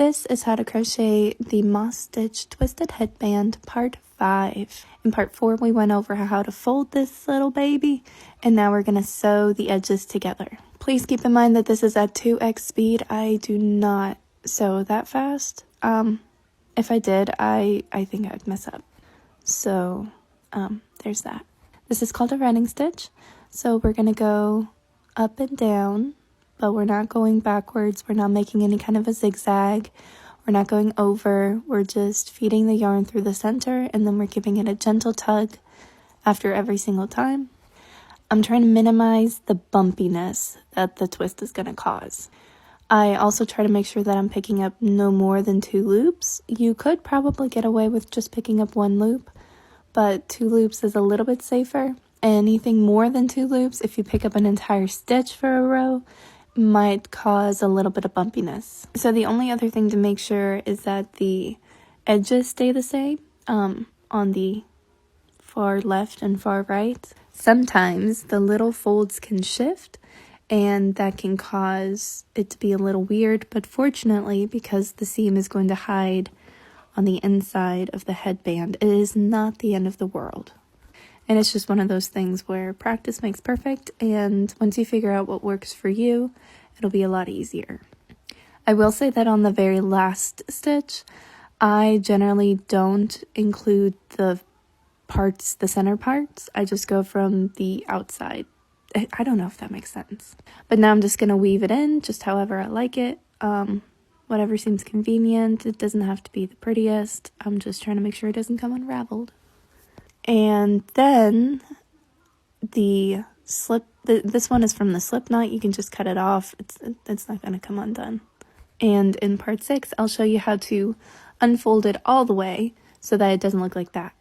This is how to crochet the moss stitch twisted headband part 5. In part 4 we went over how to fold this little baby, and now we're going to sew the edges together. Please keep in mind that this is at 2x speed. I do not sew that fast. If I did, I think I'd mess up. So there's that. This is called a running stitch. So we're going to go up and down, but we're not going backwards. We're not making any kind of a zigzag. We're not going over. We're just feeding the yarn through the center, and then we're giving it a gentle tug after every single time. I'm trying to minimize the bumpiness that the twist is going to cause. I also try to make sure that I'm picking up no more than 2 loops. You could probably get away with just picking up 1 loop, but 2 loops is a little bit safer. Anything more than 2 loops, if you pick up an entire stitch for a row, might cause a little bit of bumpiness. So the only other thing to make sure is that the edges stay the same on the far left and far right. Sometimes the little folds can shift, and that can cause it to be a little weird, but fortunately, because the seam is going to hide on the inside of the headband, it is not the end of the world. And it's just one of those things where practice makes perfect, and once you figure out what works for you, it'll be a lot easier. I will say that on the very last stitch, I generally don't include the center parts. I just go from the outside. I don't know if that makes sense. But now I'm just going to weave it in just however I like it. Whatever seems convenient. It doesn't have to be the prettiest. I'm just trying to make sure it doesn't come unraveled. And then the slip, this one is from the slip knot. You can just cut it off. It's not going to come undone. And in part 6, I'll show you how to unfold it all the way so that it doesn't look like that.